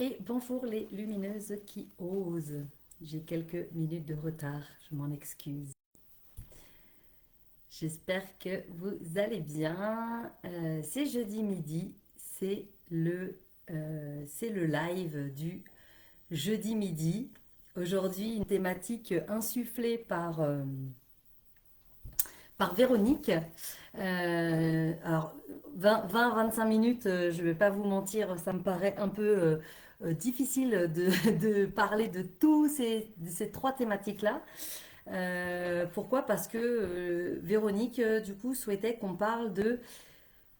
Et bonjour les lumineuses qui osent. J'ai quelques minutes de retard, je m'en excuse. J'espère que vous allez bien. C'est jeudi midi, c'est le live du jeudi midi. Aujourd'hui, une thématique insufflée par Véronique. Alors, 20-25 minutes, je ne vais pas vous mentir, ça me paraît un peu difficile de parler de de ces trois thématiques-là. Pourquoi? Parce que Véronique, du coup, souhaitait qu'on parle de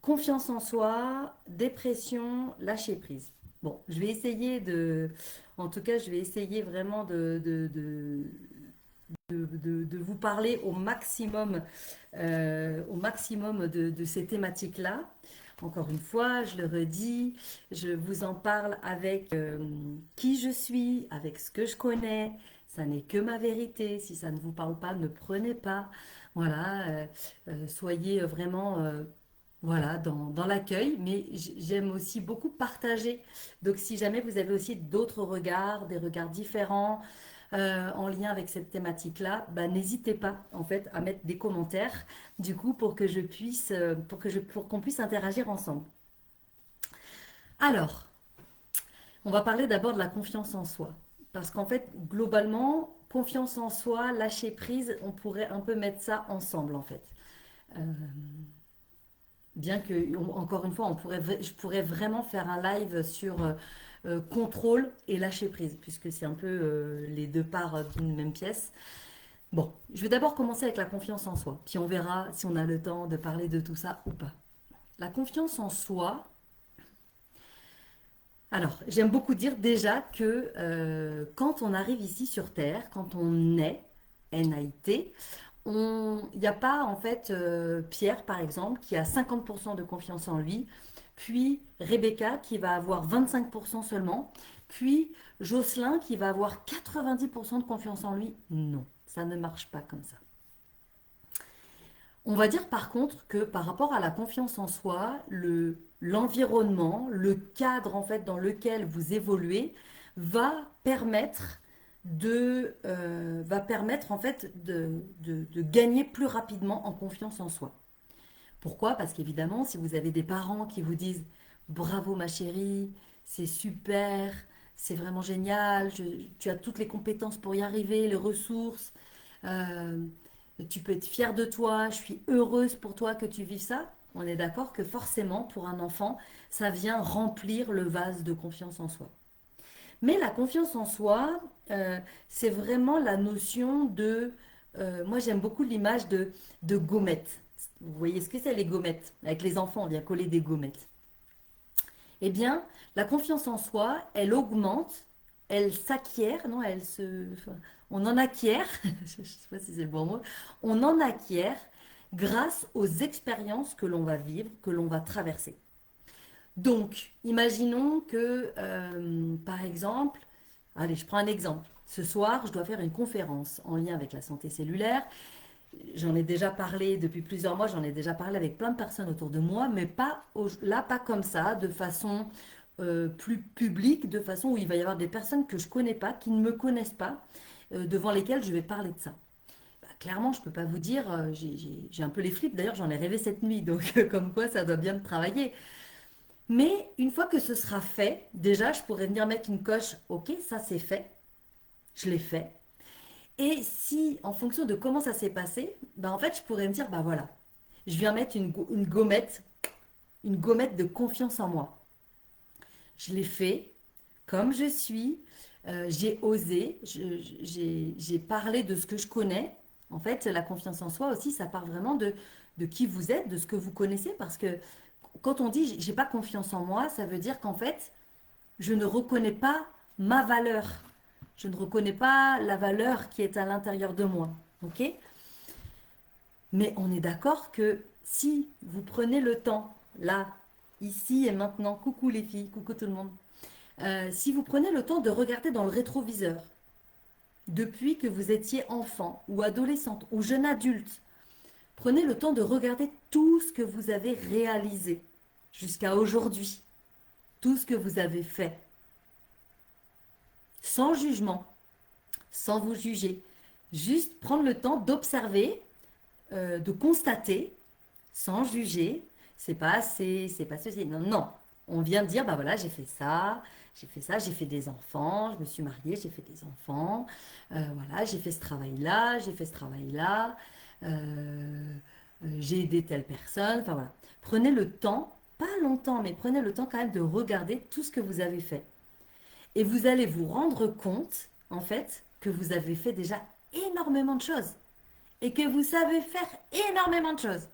confiance en soi, dépression, lâcher prise. Bon, je vais essayer en tout cas, je vais essayer vraiment de vous parler au maximum de ces thématiques-là. Encore une fois, je le redis, je vous en parle avec qui je suis, avec ce que je connais. Ça n'est que ma vérité. Si ça ne vous parle pas, ne prenez pas. Voilà, soyez vraiment voilà, dans l'accueil, mais j'aime aussi beaucoup partager. Donc, si jamais vous avez aussi d'autres regards, des regards différents, en lien avec cette thématique-là, bah, n'hésitez pas en fait à mettre des commentaires du coup pour que je puisse pour qu'on puisse interagir ensemble. Alors, on va parler d'abord de la confiance en soi parce qu'en fait globalement confiance en soi, lâcher prise, on pourrait un peu mettre ça ensemble en fait. Euh, Bien que encore une fois, je pourrais vraiment faire un live sur contrôle et lâcher prise puisque c'est un peu les deux parts d'une même pièce. Bon, je vais d'abord commencer avec la confiance en soi, puis on verra si on a le temps de parler de tout ça ou pas. La confiance en soi, alors j'aime beaucoup dire déjà que quand on arrive ici sur Terre, quand on naît, N-A-I-T, il n'y a pas en fait Pierre par exemple qui a 50% de confiance en lui, puis Rebecca qui va avoir 25% seulement, puis Jocelyn qui va avoir 90% de confiance en lui. Non, ça ne marche pas comme ça. On va dire par contre que par rapport à la confiance en soi, l'environnement, le cadre en fait dans lequel vous évoluez va permettre va permettre en fait de gagner plus rapidement en confiance en soi. Pourquoi? Parce qu'évidemment, si vous avez des parents qui vous disent bravo ma chérie, c'est super, c'est vraiment génial, tu as toutes les compétences pour y arriver, les ressources, euh, tu peux être fier de toi, je suis heureuse pour toi que tu vives ça. On est d'accord que forcément, pour un enfant, ça vient remplir le vase de confiance en soi. Mais la confiance en soi, c'est vraiment la notion moi j'aime beaucoup l'image de gommettes. Vous voyez ce que c'est les gommettes? Avec les enfants, on vient coller des gommettes. Eh bien, la confiance en soi, elle augmente, elle s'acquiert, non, enfin, on en acquiert, je ne sais pas si c'est le bon mot, on en acquiert grâce aux expériences que l'on va vivre, que l'on va traverser. Donc, imaginons que, par exemple, allez, je prends un exemple. Ce soir, je dois faire une conférence en lien avec la santé cellulaire. J'en ai déjà parlé depuis plusieurs mois, j'en ai déjà parlé avec plein de personnes autour de moi, mais là, pas comme ça, de façon plus publique, de façon où il va y avoir des personnes que je connais pas, qui ne me connaissent pas, devant lesquelles je vais parler de ça. Bah, clairement, je peux pas vous dire, j'ai un peu les flips, d'ailleurs j'en ai rêvé cette nuit, donc comme quoi ça doit bien me travailler. Mais une fois que ce sera fait, déjà, je pourrais venir mettre une coche, ok, ça c'est fait, je l'ai fait. Et si, en fonction de comment ça s'est passé, ben en fait, je pourrais me dire, bah voilà, je viens mettre une gommette de confiance en moi. Je l'ai fait comme je suis, j'ai osé, j'ai parlé de ce que je connais. En fait, la confiance en soi aussi, ça part vraiment de qui vous êtes, de ce que vous connaissez, parce que quand on dit j'ai pas confiance en moi, ça veut dire qu'en fait, je ne reconnais pas ma valeur. Je ne reconnais pas la valeur qui est à l'intérieur de moi. Ok? Mais on est d'accord que si vous prenez le temps, là, ici et maintenant, coucou les filles, coucou tout le monde, si vous prenez le temps de regarder dans le rétroviseur, depuis que vous étiez enfant ou adolescente ou jeune adulte, prenez le temps de regarder tout ce que vous avez réalisé jusqu'à aujourd'hui, tout ce que vous avez fait. sans jugement, sans vous juger. Juste prendre le temps d'observer, de constater, sans juger. C'est pas assez, c'est pas ceci. Non, non. On vient de dire, bah voilà, j'ai fait ça, j'ai fait ça, j'ai fait des enfants, je me suis mariée, j'ai fait des enfants. Voilà, j'ai fait ce travail-là, j'ai fait ce travail-là. J'ai aidé telle personne. Enfin voilà. Prenez le temps, pas longtemps, mais prenez le temps quand même de regarder tout ce que vous avez fait. Et vous allez vous rendre compte, en fait, que vous avez fait déjà énormément de choses. Et que vous savez faire énormément de choses.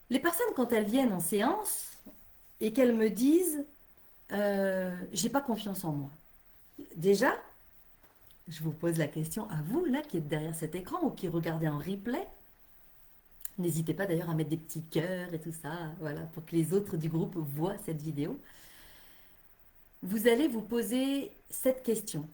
Les personnes, quand elles viennent en séance et qu'elles me disent j'ai pas confiance en moi. Déjà, je vous pose la question à vous, là, qui êtes derrière cet écran ou qui regardez en replay. N'hésitez pas d'ailleurs à mettre des petits cœurs et tout ça, voilà, pour que les autres du groupe voient cette vidéo. Vous allez vous poser cette question.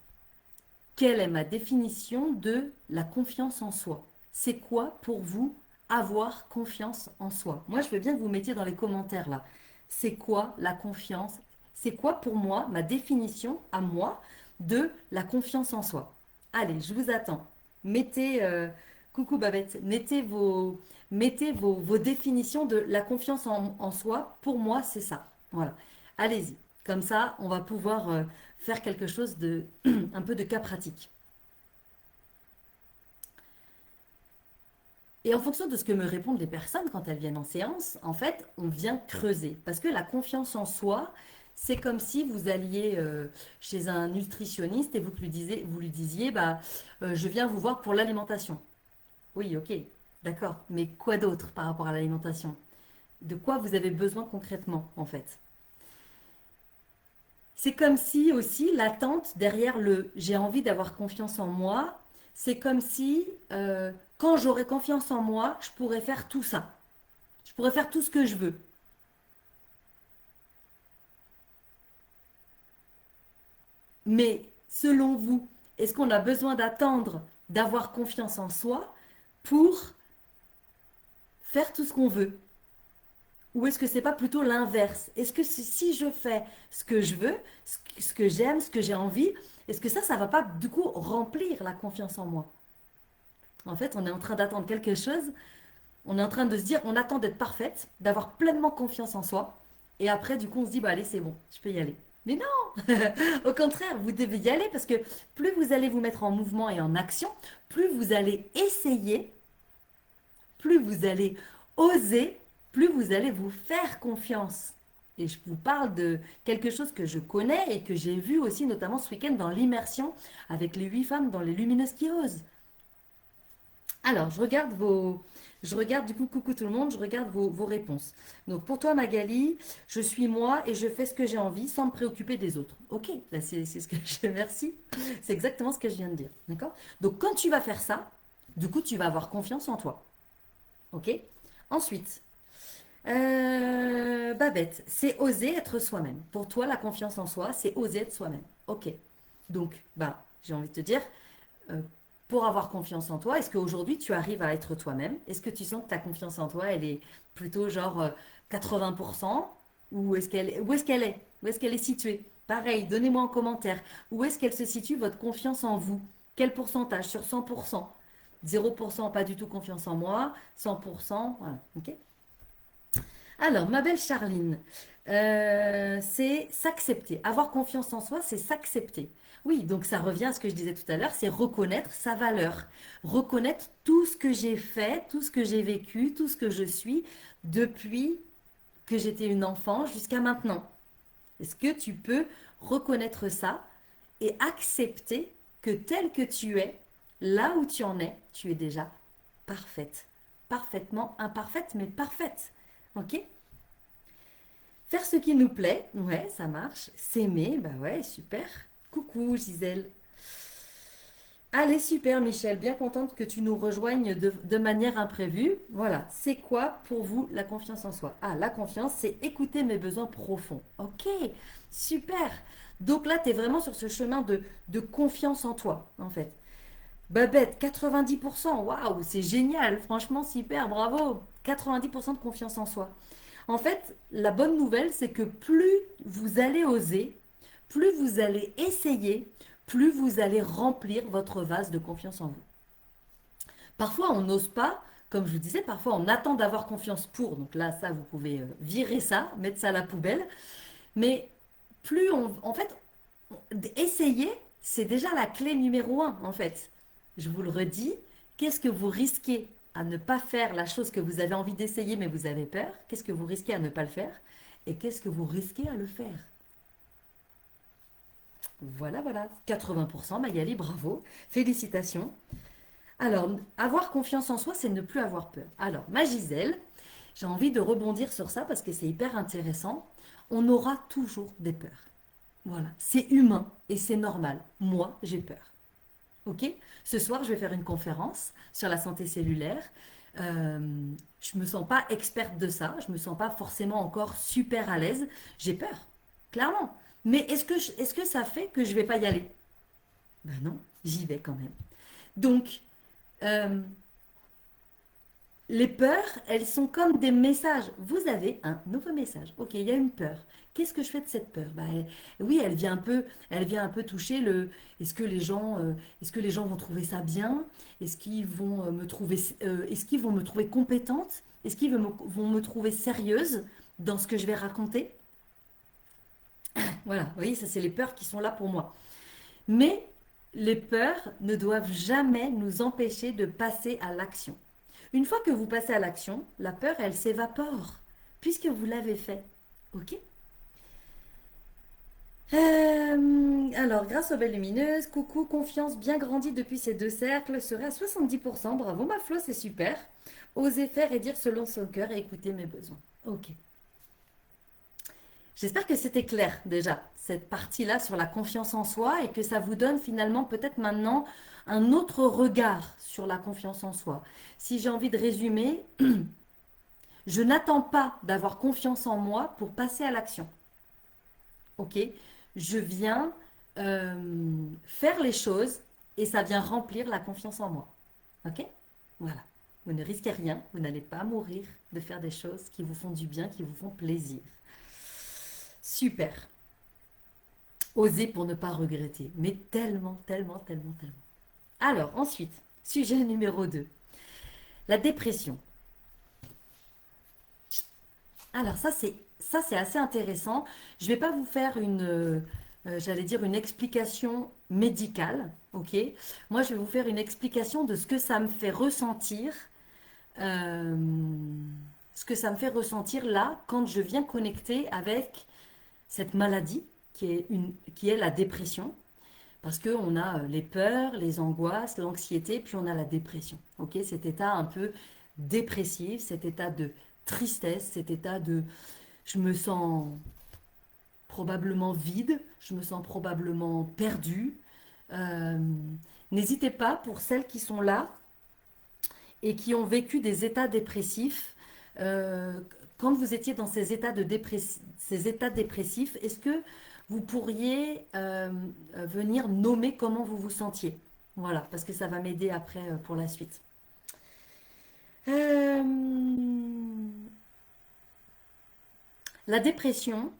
Quelle est ma définition de la confiance en soi? C'est quoi pour vous avoir confiance en soi? Moi, je veux bien que vous mettiez dans les commentaires là. C'est quoi la confiance? C'est quoi pour moi ma définition à moi de la confiance en soi? Allez, je vous attends. Mettez, coucou Babette, mettez vos définitions de la confiance en soi. Pour moi, c'est ça. Voilà. Allez-y. Comme ça, on va pouvoir faire quelque chose de un peu de cas pratique. Et en fonction de ce que me répondent les personnes quand elles viennent en séance, en fait, on vient creuser. Parce que la confiance en soi, c'est comme si vous alliez chez un nutritionniste et vous lui disiez, bah, je viens vous voir pour l'alimentation. Oui, ok, d'accord. Mais quoi d'autre par rapport à l'alimentation? De quoi vous avez besoin concrètement, en fait? C'est comme si aussi l'attente derrière le j'ai envie d'avoir confiance en moi, c'est comme si quand j'aurai confiance en moi, je pourrais faire tout ça. Je pourrais faire tout ce que je veux. Mais selon vous, est-ce qu'on a besoin d'attendre d'avoir confiance en soi pour faire tout ce qu'on veut? Ou est-ce que c'est pas plutôt l'inverse? Est-ce que si je fais ce que je veux, ce que j'aime, ce que j'ai envie, est-ce que ça va pas du coup remplir la confiance en moi? En fait, on est en train d'attendre quelque chose. On est en train de se dire, on attend d'être parfaite, d'avoir pleinement confiance en soi. Et après, du coup, on se dit, bah allez, c'est bon, je peux y aller. Mais non, au contraire, vous devez y aller parce que plus vous allez vous mettre en mouvement et en action, plus vous allez essayer, plus vous allez oser, plus vous allez vous faire confiance. Et je vous parle de quelque chose que je connais et que j'ai vu aussi, notamment ce week-end dans l'immersion avec les 8 femmes dans les lumineuses qui osent. Alors, je regarde du coup, coucou tout le monde, je regarde vos réponses. Donc, pour toi, Magali, je suis moi et je fais ce que j'ai envie sans me préoccuper des autres. Ok, là, c'est ce que je merci. C'est exactement ce que je viens de dire. D'accord? Donc, quand tu vas faire ça, du coup, tu vas avoir confiance en toi. Ok? Ensuite, Babette, c'est oser être soi-même. Pour toi, la confiance en soi, c'est oser être soi-même. Ok. Donc, bah, j'ai envie de te dire, euh, pour avoir confiance en toi, est-ce qu'aujourd'hui tu arrives à être toi-même? Est-ce que tu sens que ta confiance en toi, elle est plutôt genre 80%? Ou où est-ce qu'elle est? Où est-ce qu'elle est située? Pareil, donnez-moi en commentaire. Où est-ce qu'elle se situe, votre confiance en vous? Quel pourcentage sur 100%? 0%, pas du tout confiance en moi. 100%, voilà. Ok. Alors, ma belle Charline, c'est s'accepter. Avoir confiance en soi, c'est s'accepter. Oui, donc ça revient à ce que je disais tout à l'heure, c'est reconnaître sa valeur. Reconnaître tout ce que j'ai fait, tout ce que j'ai vécu, tout ce que je suis depuis que j'étais une enfant jusqu'à maintenant. Est-ce que tu peux reconnaître ça et accepter que tel que tu es, là où tu en es, tu es déjà parfaite. Parfaitement imparfaite, mais parfaite. Ok? Faire ce qui nous plaît, ouais, ça marche. S'aimer, bah ouais, super. Coucou Gisèle. Allez, super Michel, bien contente que tu nous rejoignes de manière imprévue. Voilà, c'est quoi pour vous la confiance en soi? Ah, la confiance, c'est écouter mes besoins profonds. Ok, super. Donc là, tu es vraiment sur ce chemin de confiance en toi, en fait. Babette, 90%, waouh, c'est génial, franchement, super, bravo. 90% de confiance en soi. En fait, la bonne nouvelle, c'est que plus vous allez oser, plus vous allez essayer, plus vous allez remplir votre vase de confiance en vous. Parfois, on n'ose pas, comme je vous disais, parfois on attend d'avoir confiance pour. Donc là, ça, vous pouvez virer ça, mettre ça à la poubelle. Mais plus on, en fait, essayer, c'est déjà la clé numéro un, en fait. Je vous le redis, qu'est-ce que vous risquez à ne pas faire la chose que vous avez envie d'essayer, mais vous avez peur? Qu'est-ce que vous risquez à ne pas le faire? Et qu'est-ce que vous risquez à le faire? Voilà, voilà. 80%, Magali, bravo. Félicitations. Alors, avoir confiance en soi, c'est ne plus avoir peur. Alors, ma Gisèle, j'ai envie de rebondir sur ça parce que c'est hyper intéressant. On aura toujours des peurs. Voilà, c'est humain et c'est normal. Moi, j'ai peur. Ok? Ce soir, je vais faire une conférence sur la santé cellulaire. Euh, je me sens pas experte de ça. Je me sens pas forcément encore super à l'aise. J'ai peur, clairement. Mais est-ce que ça fait que je vais pas y aller? Ben non, j'y vais quand même. Donc, euh, les peurs, elles sont comme des messages. Vous avez un nouveau message. Ok, il y a une peur. Qu'est-ce que je fais de cette peur? Bah, oui, elle vient un peu toucher le. Est-ce que les gens vont trouver ça bien? Est-ce qu'ils vont me trouver, est-ce qu'ils vont me trouver compétente? Est-ce qu'ils vont me trouver sérieuse dans ce que je vais raconter? Voilà, vous voyez, ça c'est les peurs qui sont là pour moi. Mais les peurs ne doivent jamais nous empêcher de passer à l'action. Une fois que vous passez à l'action, la peur, elle s'évapore, puisque vous l'avez fait. Ok? Alors, grâce aux belles lumineuses, coucou, confiance bien grandie depuis ces deux cercles serait à 70%. Bravo, ma Flo, c'est super. Oser faire et dire selon son cœur et écouter mes besoins. Ok. J'espère que c'était clair déjà, cette partie-là sur la confiance en soi et que ça vous donne finalement peut-être maintenant un autre regard sur la confiance en soi. Si j'ai envie de résumer, je n'attends pas d'avoir confiance en moi pour passer à l'action. Ok? Je viens faire les choses et ça vient remplir la confiance en moi. Ok? Voilà. Vous ne risquez rien, vous n'allez pas mourir de faire des choses qui vous font du bien, qui vous font plaisir. Super. Oser pour ne pas regretter. Mais tellement, tellement, tellement, tellement. Alors, ensuite, sujet numéro 2, la dépression. Alors, ça, c'est assez intéressant. Je ne vais pas vous faire j'allais dire, une explication médicale, ok? Moi, je vais vous faire une explication de ce que ça me fait ressentir, euh, ce que ça me fait ressentir là, quand je viens connecter avec cette maladie qui est la dépression. Parce qu'on a les peurs, les angoisses, l'anxiété, puis on a la dépression. Ok, cet état un peu dépressif, cet état de tristesse, cet état de je me sens probablement vide, je me sens probablement perdue. Euh, N'hésitez pas, pour celles qui sont là et qui ont vécu des états dépressifs, euh, quand vous étiez dans ces états dépressifs, est-ce que vous pourriez venir nommer comment vous vous sentiez? Voilà, parce que ça va m'aider après pour la suite. Euh, la dépression,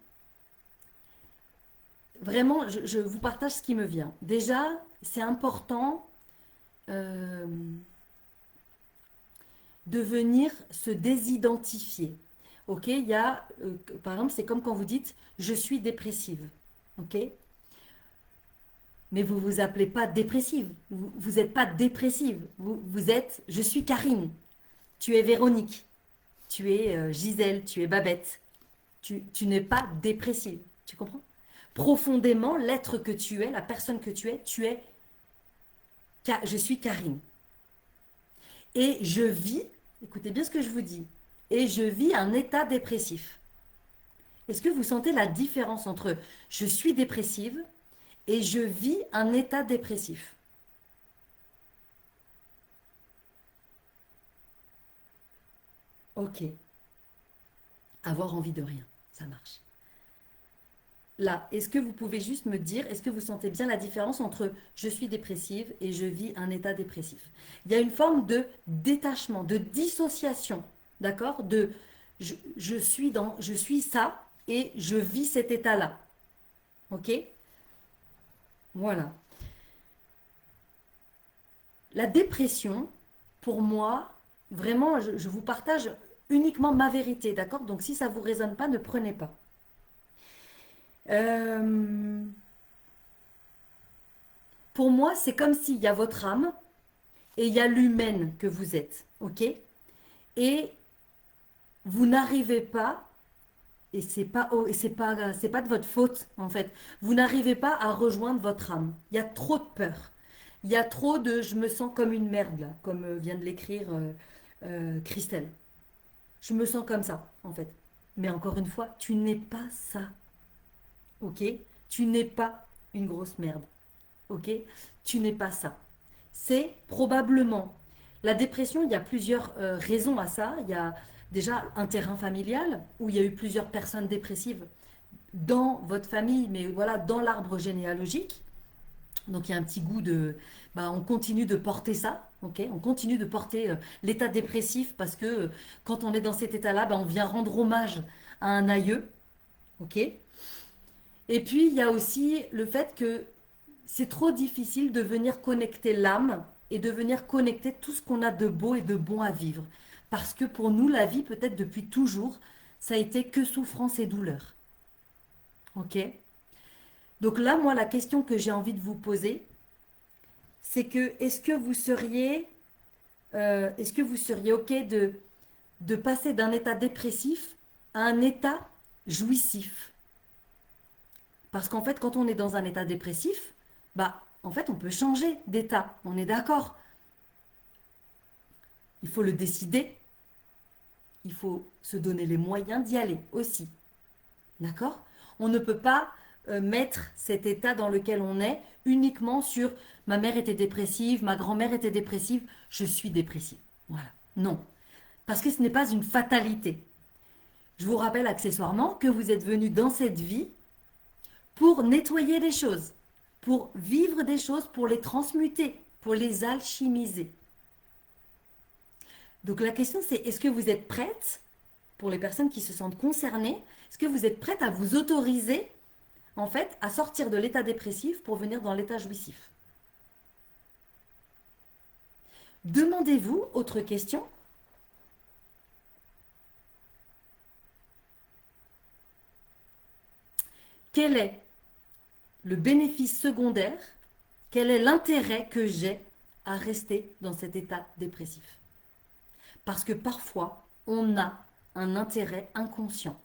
vraiment, je vous partage ce qui me vient. Déjà, c'est important euh, de venir se désidentifier. Ok, il y a, par exemple, c'est comme quand vous dites je suis dépressive. Ok, mais vous vous appelez pas dépressive. Vous n'êtes pas dépressive. Vous êtes je suis Karine. Tu es Véronique. Tu es Gisèle. Tu es Babette. Tu n'es pas dépressive. Tu comprends? Profondément, l'être que tu es, la personne que tu es, je suis Karine. Et je vis, écoutez bien ce que je vous dis, et je vis un état dépressif. Est-ce que vous sentez la différence entre je suis dépressive et je vis un état dépressif? Ok, avoir envie de rien, ça marche. Là, est-ce que vous pouvez juste me dire, est-ce que vous sentez bien la différence entre je suis dépressive et je vis un état dépressif? Il y a une forme de détachement, de dissociation, d'accord? Je suis ça et je vis cet état-là, ok? Voilà. La dépression, pour moi, vraiment, je vous partage uniquement ma vérité, d'accord? Donc si ça ne vous résonne pas, ne prenez pas. Euh, pour moi, c'est comme s'il y a votre âme et il y a l'humaine que vous êtes, ok? Et vous n'arrivez pas, et c'est pas de votre faute en fait, vous n'arrivez pas à rejoindre votre âme. Il y a trop de peur. Il y a trop de je me sens comme une merde là, comme vient de l'écrire Christelle. Je me sens comme ça en fait. Mais encore une fois, tu n'es pas ça, ok? Tu n'es pas une grosse merde, ok? Tu n'es pas ça. C'est probablement la dépression. Il y a plusieurs raisons à ça. Il y a déjà un terrain familial où il y a eu plusieurs personnes dépressives dans votre famille, mais voilà, dans l'arbre généalogique. Donc il y a un petit goût de, bah, on continue de porter ça, ok? On continue de porter l'état dépressif parce que quand on est dans cet état-là, bah, on vient rendre hommage à un aïeux, ok? Et puis il y a aussi le fait que c'est trop difficile de venir connecter l'âme et de venir connecter tout ce qu'on a de beau et de bon à vivre. Parce que pour nous, la vie, peut-être depuis toujours, ça a été que souffrance et douleur. Ok? Donc là, moi, la question que j'ai envie de vous poser, c'est que est-ce que vous seriez ok de passer d'un état dépressif à un état jouissif? Parce qu'en fait, quand on est dans un état dépressif, bah, en fait, on peut changer d'état. On est d'accord. Il faut le décider. Il faut se donner les moyens d'y aller aussi. D'accord? On ne peut pas mettre cet état dans lequel on est uniquement sur ma mère était dépressive, ma grand-mère était dépressive, je suis dépressive. Voilà. Non. Parce que ce n'est pas une fatalité. Je vous rappelle accessoirement que vous êtes venu dans cette vie pour nettoyer des choses, pour vivre des choses, pour les transmuter, pour les alchimiser. Donc la question c'est est-ce que vous êtes prête, pour les personnes qui se sentent concernées, est-ce que vous êtes prête à vous autoriser en fait à sortir de l'état dépressif pour venir dans l'état jouissif? Demandez-vous, autre question, quel est le bénéfice secondaire, quel est l'intérêt que j'ai à rester dans cet état dépressif? Parce que parfois, on a un intérêt inconscient.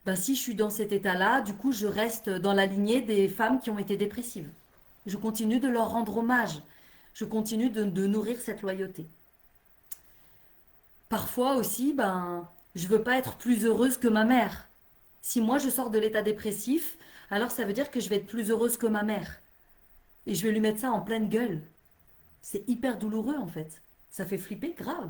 Ben, si je suis dans cet état-là, du coup, je reste dans la lignée des femmes qui ont été dépressives. Je continue de leur rendre hommage. Je continue de nourrir cette loyauté. Parfois aussi, ben, je veux pas être plus heureuse que ma mère. Si moi je sors de l'état dépressif, alors ça veut dire que je vais être plus heureuse que ma mère. Et je vais lui mettre ça en pleine gueule. C'est hyper douloureux en fait. Ça fait flipper grave.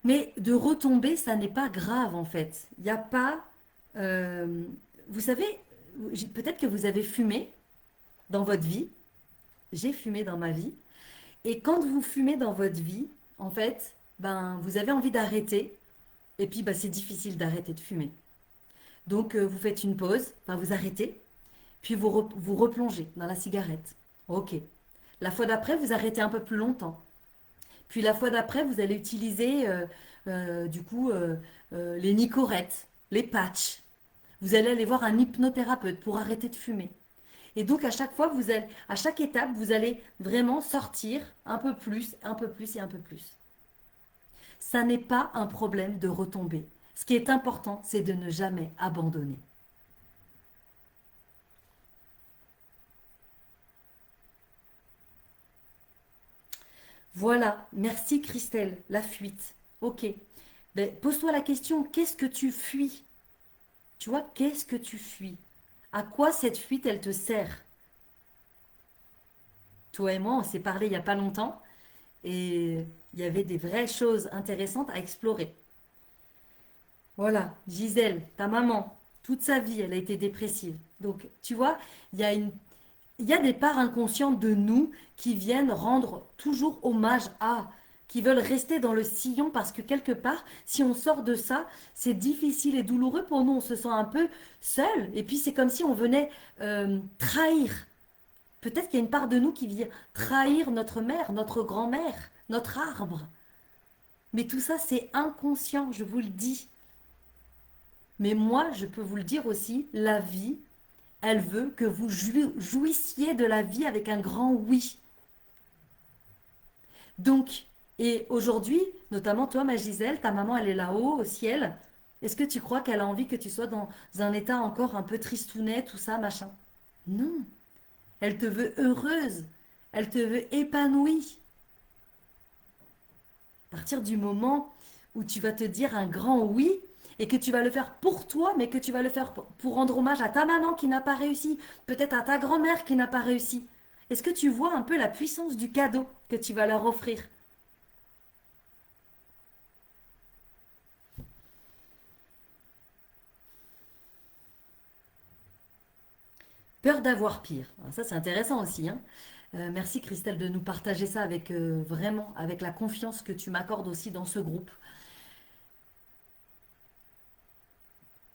Mais de retomber, ça n'est pas grave en fait. Il n'y a pas... euh, vous savez, peut-être que vous avez fumé dans votre vie. J'ai fumé dans ma vie. Et quand vous fumez dans votre vie, en fait, ben, vous avez envie d'arrêter. Et puis, ben, c'est difficile d'arrêter de fumer. Donc, vous faites une pause, enfin, vous arrêtez, puis vous replongez dans la cigarette. Ok. La fois d'après, vous arrêtez un peu plus longtemps. Puis la fois d'après, vous allez utiliser du coup les nicorettes, les patchs. Vous allez aller voir un hypnothérapeute pour arrêter de fumer. Et donc à chaque fois, à chaque étape, vous allez vraiment sortir un peu plus, un peu plus et un peu plus. Ça n'est pas un problème de retomber. Ce qui est important, c'est de ne jamais abandonner. Voilà, merci Christelle, la fuite. Ok. Ben, pose-toi la question, qu'est-ce que tu fuis? Tu vois, qu'est-ce que tu fuis? À quoi cette fuite, elle te sert? Toi et moi, on s'est parlé il n'y a pas longtemps et il y avait des vraies choses intéressantes à explorer. Voilà, Gisèle, ta maman, toute sa vie, elle a été dépressive. Donc, tu vois, il y a il y a des parts inconscientes de nous qui viennent rendre toujours hommage à, qui veulent rester dans le sillon parce que quelque part, si on sort de ça, c'est difficile et douloureux pour nous. On se sent un peu seul. Et puis c'est comme si on venait trahir. Peut-être qu'il y a une part de nous qui vient trahir notre mère, notre grand-mère, notre arbre. Mais tout ça, c'est inconscient, je vous le dis. Mais moi, je peux vous le dire aussi, la vie, elle veut que vous jouissiez de la vie avec un grand oui. Donc, et aujourd'hui, notamment toi, ma Gisèle, ta maman, elle est là-haut, au ciel. Est-ce que tu crois qu'elle a envie que tu sois dans un état encore un peu tristounet, tout ça, machin? Non. Elle te veut heureuse. Elle te veut épanouie. À partir du moment où tu vas te dire un grand oui et que tu vas le faire pour toi, mais que tu vas le faire pour rendre hommage à ta maman qui n'a pas réussi, peut-être à ta grand-mère qui n'a pas réussi. Est-ce que tu vois un peu la puissance du cadeau que tu vas leur offrir? Peur d'avoir pire. Alors ça, c'est intéressant aussi, hein. Merci Christelle de nous partager ça avec vraiment, avec la confiance que tu m'accordes aussi dans ce groupe.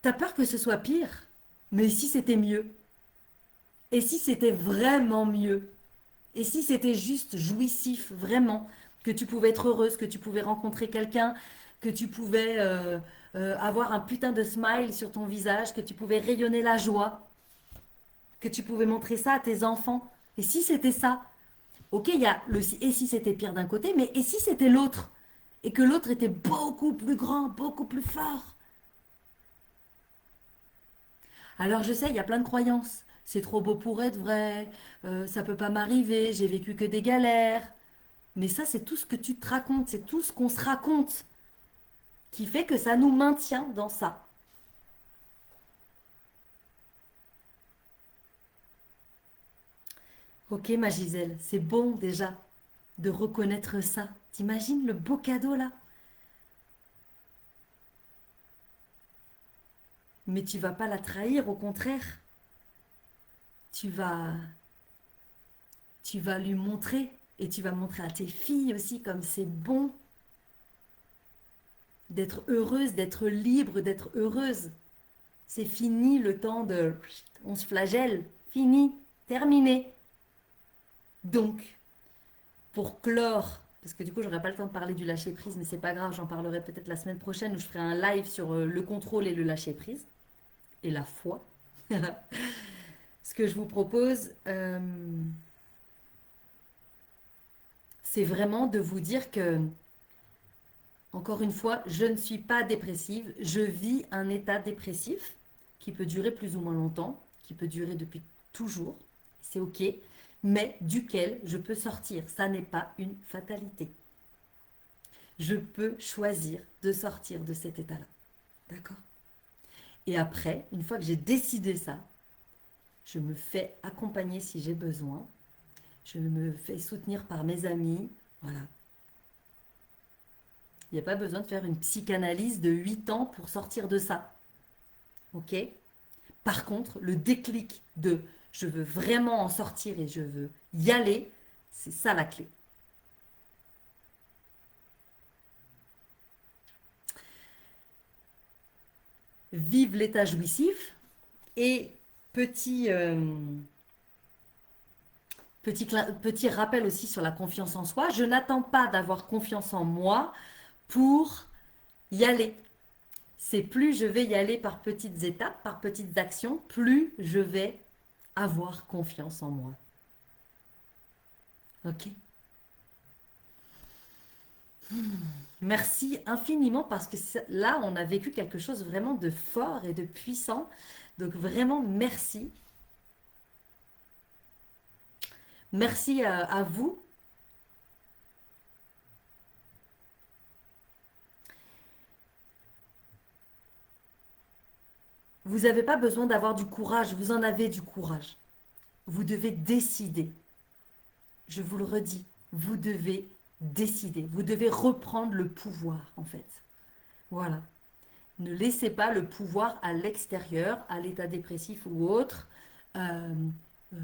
T'as peur que ce soit pire, mais si c'était mieux? Et si c'était vraiment mieux? Et si c'était juste jouissif, vraiment, que tu pouvais être heureuse, que tu pouvais rencontrer quelqu'un, que tu pouvais avoir un putain de smile sur ton visage, que tu pouvais rayonner la joie, que tu pouvais montrer ça à tes enfants. Et si c'était ça? Ok, il y a le et si c'était pire d'un côté, mais et si c'était l'autre? Et que l'autre était beaucoup plus grand, beaucoup plus fort? Alors je sais, il y a plein de croyances. C'est trop beau pour être vrai, ça peut pas m'arriver, j'ai vécu que des galères. Mais ça, c'est tout ce que tu te racontes, c'est tout ce qu'on se raconte qui fait que ça nous maintient dans ça. Ok, ma Gisèle, c'est bon déjà de reconnaître ça. T'imagines le beau cadeau là? Mais tu vas pas la trahir, au contraire. Tu vas, tu vas lui montrer et tu vas montrer à tes filles aussi comme c'est bon d'être heureuse, d'être libre, d'être heureuse. C'est fini le temps de on se flagelle. Fini, terminé. Donc, pour clore, parce que du coup, j'aurai pas le temps de parler du lâcher prise, mais c'est pas grave, j'en parlerai peut-être la semaine prochaine où je ferai un live sur le contrôle et le lâcher prise et la foi. Ce que je vous propose, c'est vraiment de vous dire que, encore une fois, je ne suis pas dépressive, je vis un état dépressif qui peut durer plus ou moins longtemps, qui peut durer depuis toujours, c'est ok, mais duquel je peux sortir. Ça n'est pas une fatalité. Je peux choisir de sortir de cet état-là. D'accord? Et après, une fois que j'ai décidé ça, je me fais accompagner si j'ai besoin. Je me fais soutenir par mes amis. Voilà. Il n'y a pas besoin de faire une psychanalyse de 8 ans pour sortir de ça. Ok? Par contre, le déclic de je veux vraiment en sortir et je veux y aller, c'est ça la clé. Vive l'état jouissif et petit, petit rappel aussi sur la confiance en soi. Je n'attends pas d'avoir confiance en moi pour y aller. C'est plus je vais y aller par petites étapes, par petites actions, plus je vais avoir confiance en moi. Ok? Merci infiniment parce que là, on a vécu quelque chose vraiment de fort et de puissant. Donc vraiment, merci. Merci à vous. Vous n'avez pas besoin d'avoir du courage, vous en avez du courage. Vous devez décider. Je vous le redis, vous devez décider. Vous devez reprendre le pouvoir, en fait. Voilà. Ne laissez pas le pouvoir à l'extérieur, à l'état dépressif ou autre. Euh, euh,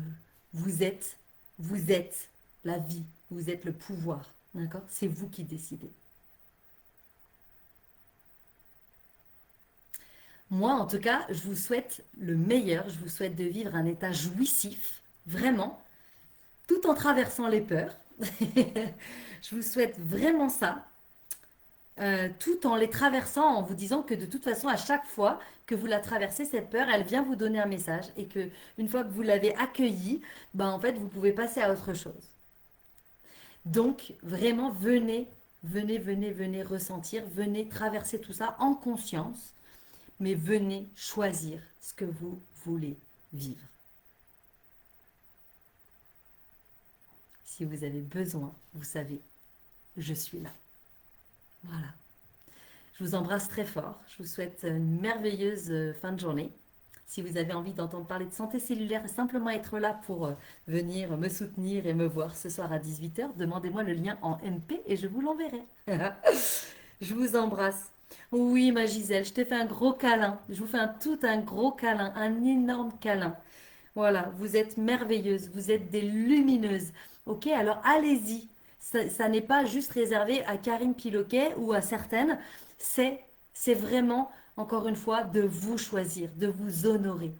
vous êtes, vous êtes la vie. Vous êtes le pouvoir. D'accord? C'est vous qui décidez. Moi, en tout cas, je vous souhaite le meilleur. Je vous souhaite de vivre un état jouissif, vraiment, tout en traversant les peurs. Je vous souhaite vraiment ça, tout en les traversant, en vous disant que de toute façon, à chaque fois que vous la traversez, cette peur, elle vient vous donner un message et que une fois que vous l'avez accueillie, ben, en fait, vous pouvez passer à autre chose. Donc, vraiment, venez ressentir, venez traverser tout ça en conscience, mais venez choisir ce que vous voulez vivre. Si vous avez besoin, vous savez, je suis là. Voilà. Je vous embrasse très fort. Je vous souhaite une merveilleuse fin de journée. Si vous avez envie d'entendre parler de santé cellulaire et simplement être là pour venir me soutenir et me voir ce soir à 18 h, demandez-moi le lien en MP et je vous l'enverrai. Je vous embrasse. Oui, ma Gisèle, je te fais un gros câlin. Je vous fais tout un gros câlin, un énorme câlin. Voilà, vous êtes merveilleuses, vous êtes des lumineuses. Ok, alors allez-y. Ça n'est pas juste réservé à Karine Piloquet ou à certaines. C'est, c'est vraiment, encore une fois, de vous choisir, de vous honorer.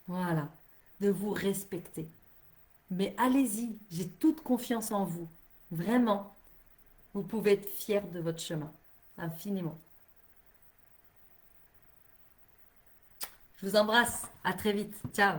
Voilà, de vous respecter. Mais allez-y, j'ai toute confiance en vous. Vraiment, vous pouvez être fiers de votre chemin. Infiniment. Je vous embrasse. À très vite. Ciao.